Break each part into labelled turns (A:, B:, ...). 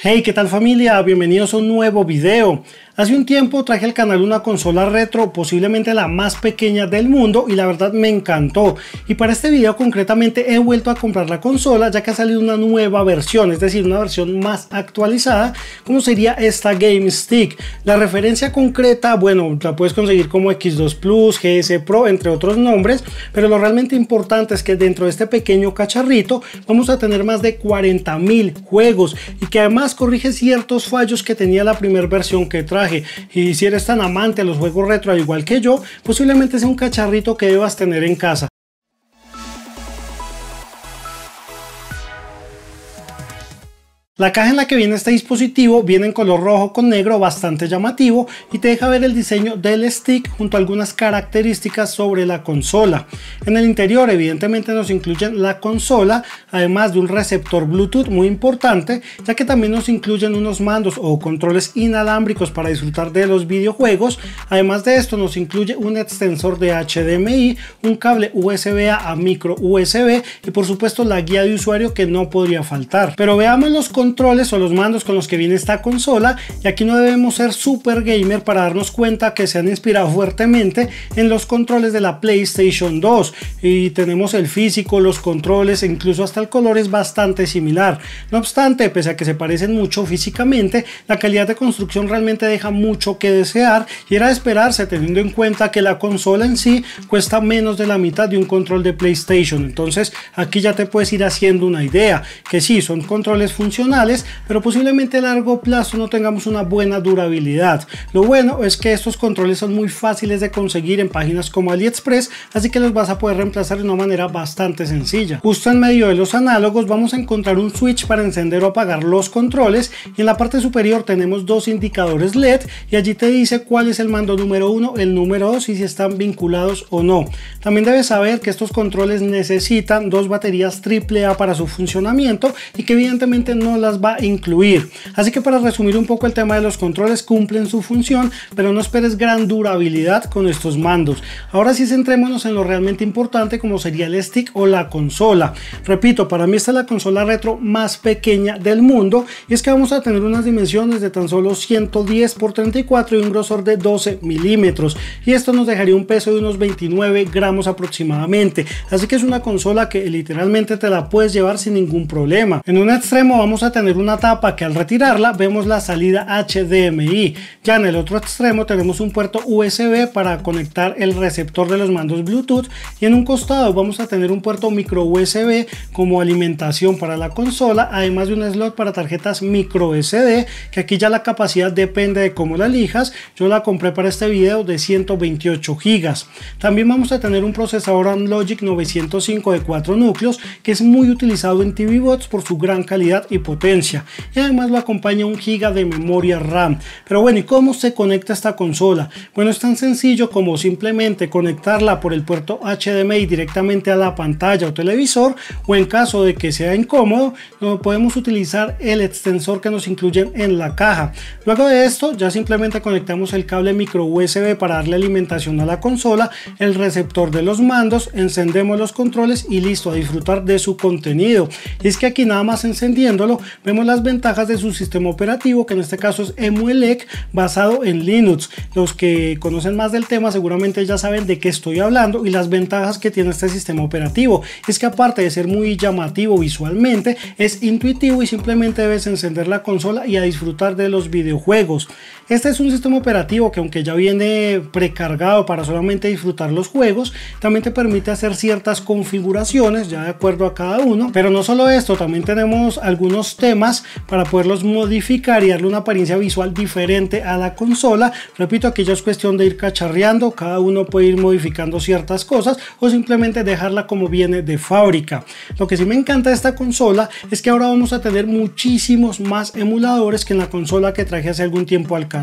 A: Hey, ¿qué tal familia? Bienvenidos a un nuevo video. Hace un tiempo traje al canal una consola retro, posiblemente la más pequeña del mundo, y la verdad me encantó. Y para este video concretamente he vuelto a comprar la consola ya que ha salido una nueva versión, es decir, una versión más actualizada, como sería esta Game Stick. La referencia concreta, bueno, la puedes conseguir como X2 Plus, GS Pro, entre otros nombres, pero lo realmente importante es que dentro de este pequeño cacharrito vamos a tener más de 40.000 juegos y que además corrige ciertos fallos que tenía la primera versión que traje. Y si eres tan amante a los juegos retro al igual que yo, posiblemente sea un cacharrito que debas tener en casa. La caja en la que viene este dispositivo viene en color rojo con negro bastante llamativo y te deja ver el diseño del stick junto a algunas características sobre la consola. En el interior evidentemente nos incluyen la consola, además de un receptor Bluetooth muy importante, ya que también nos incluyen unos mandos o controles inalámbricos para disfrutar de los videojuegos. Además de esto nos incluye un extensor de HDMI, un cable USB a micro USB y por supuesto la guía de usuario que no podría faltar. Pero veamos los controles o los mandos con los que viene esta consola, y aquí no debemos ser super gamer para darnos cuenta que se han inspirado fuertemente en los controles de la PlayStation 2 y tenemos el físico, los controles e incluso hasta el color es bastante similar. No obstante, pese a que se parecen mucho físicamente, la calidad de construcción realmente deja mucho que desear y era de esperarse teniendo en cuenta que la consola en sí cuesta menos de la mitad de un control de PlayStation. Entonces aquí ya te puedes ir haciendo una idea que sí, son controles funcionales, pero posiblemente a largo plazo no tengamos una buena durabilidad. Lo bueno es que estos controles son muy fáciles de conseguir en páginas como AliExpress, así que los vas a poder reemplazar de una manera bastante sencilla. Justo en medio de los análogos vamos a encontrar un switch para encender o apagar los controles, y en la parte superior tenemos dos indicadores LED y allí te dice cuál es el mando número 1, el número 2 y si están vinculados o no. También debes saber que estos controles necesitan dos baterías AAA para su funcionamiento y que evidentemente no las va a incluir. Así que para resumir un poco el tema de los controles, cumplen su función, pero no esperes gran durabilidad con estos mandos. Ahora sí centrémonos en lo realmente importante, como sería el stick o la consola. Repito, para mí esta es la consola retro más pequeña del mundo, y es que vamos a tener unas dimensiones de tan solo 110 por 34 y un grosor de 12 milímetros, y esto nos dejaría un peso de unos 29 gramos aproximadamente. Así que es una consola que literalmente te la puedes llevar sin ningún problema. En un extremo vamos a tener una tapa que al retirarla vemos la salida HDMI. Ya en el otro extremo tenemos un puerto USB para conectar el receptor de los mandos Bluetooth, y en un costado vamos a tener un puerto micro USB como alimentación para la consola, además de un slot para tarjetas micro SD, que aquí ya la capacidad depende de cómo la elijas. Yo la compré para este video de 128 GB. También vamos a tener un procesador Amlogic 905 de 4 núcleos que es muy utilizado en TV Bots por su gran calidad y potencia, y además lo acompaña un giga de memoria RAM. Pero bueno, ¿y cómo se conecta esta consola? Bueno, es tan sencillo como simplemente conectarla por el puerto HDMI directamente a la pantalla o televisor, o en caso de que sea incómodo, no podemos utilizar el extensor que nos incluyen en la caja. Luego de esto ya simplemente conectamos el cable micro USB para darle alimentación a la consola, el receptor de los mandos, encendemos los controles y listo, a disfrutar de su contenido. Y es que aquí nada más encendiéndolo vemos las ventajas de su sistema operativo, que en este caso es EmuELEC basado en Linux. Los que conocen más del tema seguramente ya saben de qué estoy hablando y las ventajas que tiene este sistema operativo. Es que aparte de ser muy llamativo visualmente, es intuitivo y simplemente debes encender la consola y a disfrutar de los videojuegos. Este es un sistema operativo que, aunque ya viene precargado para solamente disfrutar los juegos, también te permite hacer ciertas configuraciones ya de acuerdo a cada uno. Pero no solo esto, también tenemos algunos temas para poderlos modificar y darle una apariencia visual diferente a la consola. Repito, aquí ya es cuestión de ir cacharreando, cada uno puede ir modificando ciertas cosas o simplemente dejarla como viene de fábrica. Lo que sí me encanta de esta consola es que ahora vamos a tener muchísimos más emuladores que en la consola que traje hace algún tiempo al canal.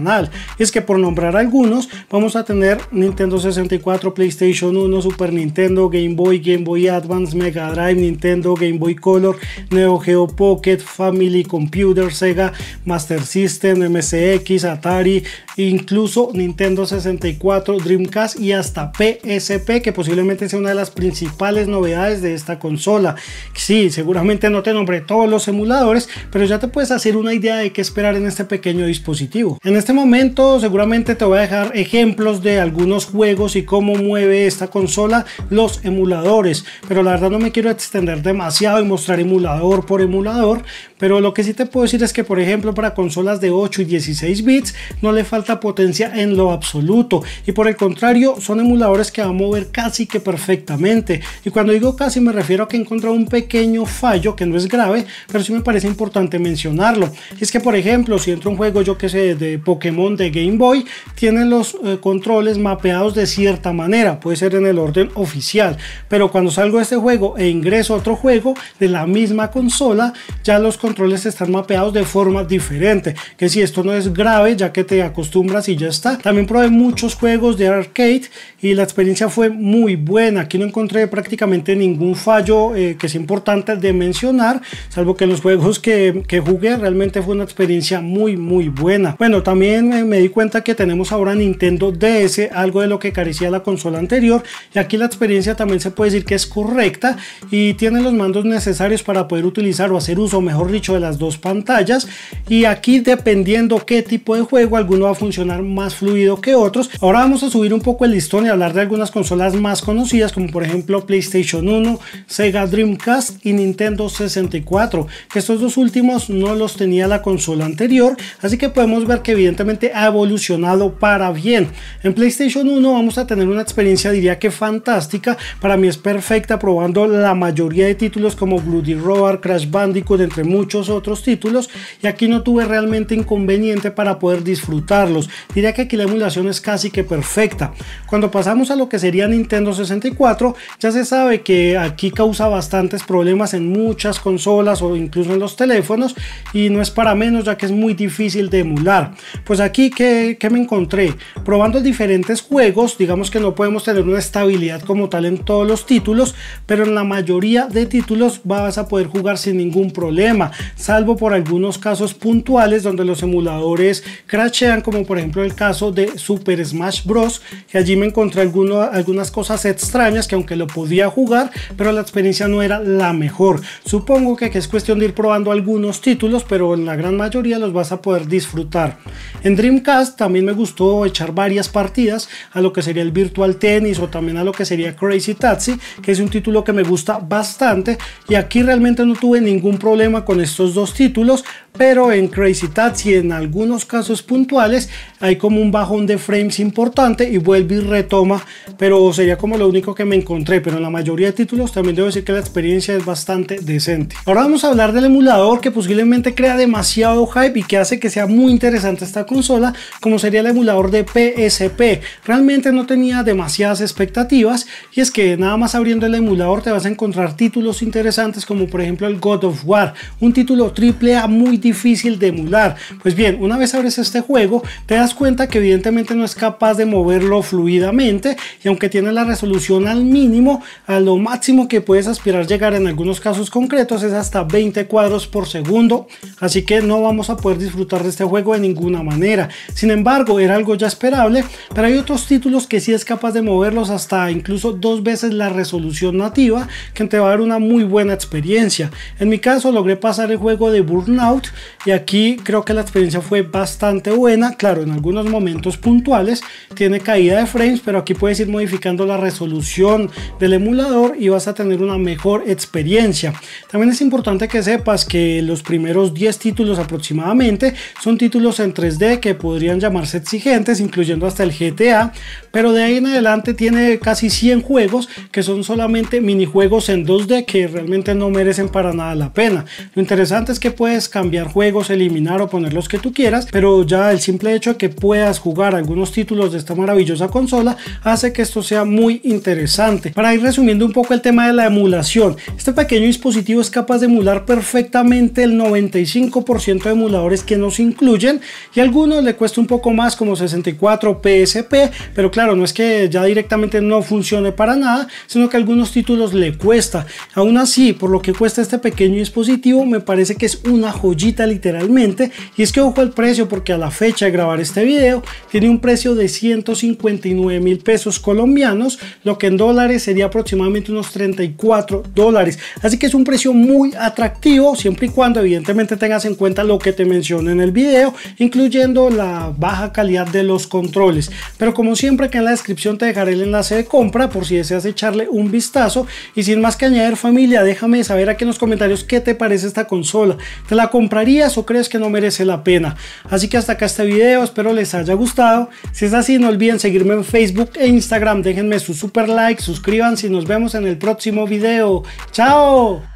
A: Es que, por nombrar algunos, vamos a tener Nintendo 64, PlayStation 1, Super Nintendo, Game Boy, Game Boy Advance, Mega Drive, Nintendo, Game Boy Color, Neo Geo Pocket, Family Computer, Sega Master System, MSX, Atari, incluso Nintendo 64, Dreamcast y hasta PSP, que posiblemente sea una de las principales novedades de esta consola. Sí, seguramente no te nombré todos los emuladores, pero ya te puedes hacer una idea de qué esperar en este pequeño dispositivo. En este momento seguramente te voy a dejar ejemplos de algunos juegos y cómo mueve esta consola los emuladores, pero la verdad no me quiero extender demasiado y mostrar emulador por emulador, pero lo que sí te puedo decir es que, por ejemplo, para consolas de 8 y 16 bits no le falta potencia en lo absoluto, y por el contrario son emuladores que va a mover casi que perfectamente. Y cuando digo casi me refiero a que he encontrado un pequeño fallo que no es grave, pero sí me parece importante mencionarlo. Y es que, por ejemplo, si entra un juego, yo que sé, de Pokémon de Game Boy, tiene los controles mapeados de cierta manera, puede ser en el orden oficial, pero cuando salgo de este juego e ingreso a otro juego de la misma consola, ya los controles están mapeados de forma diferente, que si esto no es grave, ya que te acostumbras y ya está. También probé muchos juegos de arcade y la experiencia fue muy buena. Aquí no encontré prácticamente ningún fallo que es importante de mencionar, salvo que los juegos que jugué realmente fue una experiencia muy buena. Bueno, también me di cuenta que tenemos ahora Nintendo DS, algo de lo que carecía la consola anterior, y aquí la experiencia también se puede decir que es correcta y tiene los mandos necesarios para poder utilizar o hacer uso, mejor dicho, de las dos pantallas. Y aquí, dependiendo qué tipo de juego, alguno va a funcionar más fluido que otros. Ahora vamos a subir un poco el listón y hablar de algunas consolas más conocidas, como por ejemplo PlayStation 1, Sega Dreamcast y Nintendo 64, que estos dos últimos no los tenía la consola anterior, así que podemos ver que evidentemente ha evolucionado para bien. En PlayStation 1 vamos a tener una experiencia, diría que fantástica, para mí es perfecta, probando la mayoría de títulos como Bloody Roar, Crash Bandicoot, entre muchos otros títulos, y aquí no tuve realmente inconveniente para poder disfrutarlos. Diría que aquí la emulación es casi que perfecta. Cuando pasamos a lo que sería Nintendo 64, ya se sabe que aquí causa bastantes problemas en muchas consolas o incluso en los teléfonos, y no es para menos, ya que es muy difícil de emular. Pues aquí ¿qué me encontré? Probando diferentes juegos, digamos que no podemos tener una estabilidad como tal en todos los títulos, pero en la mayoría de títulos vas a poder jugar sin ningún problema, salvo por algunos casos puntuales donde los emuladores crashean, como por ejemplo el caso de Super Smash Bros, que allí me encontré algunas cosas extrañas que aunque lo podía jugar, pero la experiencia no era la mejor. Supongo que es cuestión de ir probando algunos títulos, pero en la gran mayoría los vas a poder disfrutar. En Dreamcast también me gustó echar varias partidas a lo que sería el Virtual Tennis o también a lo que sería Crazy Taxi, que es un título que me gusta bastante, y aquí realmente no tuve ningún problema con estos dos títulos, pero en Crazy Taxi en algunos casos puntuales hay como un bajón de frames importante y vuelve y retoma, pero sería como lo único que me encontré. Pero en la mayoría de títulos también debo decir que la experiencia es bastante decente. Ahora vamos a hablar del emulador que posiblemente crea demasiado hype y que hace que sea muy interesante esta consola, como sería el emulador de PSP. Realmente no tenía demasiadas expectativas, y es que nada más abriendo el emulador te vas a encontrar títulos interesantes como por ejemplo el God of War, un título AAA muy difícil de emular. Pues bien, una vez abres este juego te das cuenta que evidentemente no es capaz de moverlo fluidamente, y aunque tiene la resolución al mínimo, a lo máximo que puedes aspirar llegar en algunos casos concretos es hasta 20 cuadros por segundo, así que no vamos a poder disfrutar de este juego de ninguna manera. Sin embargo, era algo ya esperable, pero hay otros títulos que sí es capaz de moverlos hasta incluso 2 veces la resolución nativa, que te va a dar una muy buena experiencia. En mi caso logré pasar el juego de Burnout, y aquí creo que la experiencia fue bastante buena. Claro, en algunos momentos puntuales tiene caída de frames, pero aquí puedes ir modificando la resolución del emulador y vas a tener una mejor experiencia. También es importante que sepas que los primeros 10 títulos aproximadamente son títulos en 3D que podrían llamarse exigentes, incluyendo hasta el GTA, pero de ahí en adelante tiene casi 100 juegos que son solamente minijuegos en 2D que realmente no merecen para nada la pena. Lo interesante es que puedes cambiar juegos juegos, eliminar o poner los que tú quieras, pero ya el simple hecho de que puedas jugar algunos títulos de esta maravillosa consola hace que esto sea muy interesante. Para ir resumiendo un poco el tema de la emulación, este pequeño dispositivo es capaz de emular perfectamente el 95% de emuladores que nos incluyen, y a algunos le cuesta un poco más, como 64 PSP, pero claro, no es que ya directamente no funcione para nada, sino que a algunos títulos le cuesta. Aún así, por lo que cuesta este pequeño dispositivo, me parece que es una joyita literalmente. Y es que ojo al precio, porque a la fecha de grabar este video tiene un precio de 159.000 pesos colombianos, lo que en dólares sería aproximadamente unos 34 dólares. Así que es un precio muy atractivo, siempre y cuando evidentemente tengas en cuenta lo que te menciono en el video, incluyendo la baja calidad de los controles. Pero como siempre, que en la descripción te dejaré el enlace de compra por si deseas echarle un vistazo. Y sin más que añadir, familia, déjame saber aquí en los comentarios qué te parece esta consola. ¿Te la comprarías o crees que no merece la pena? Así que hasta acá este video, espero les haya gustado. Si es así, no olviden seguirme en Facebook e Instagram, déjenme su super like, suscríbanse y nos vemos en el próximo video. ¡Chao!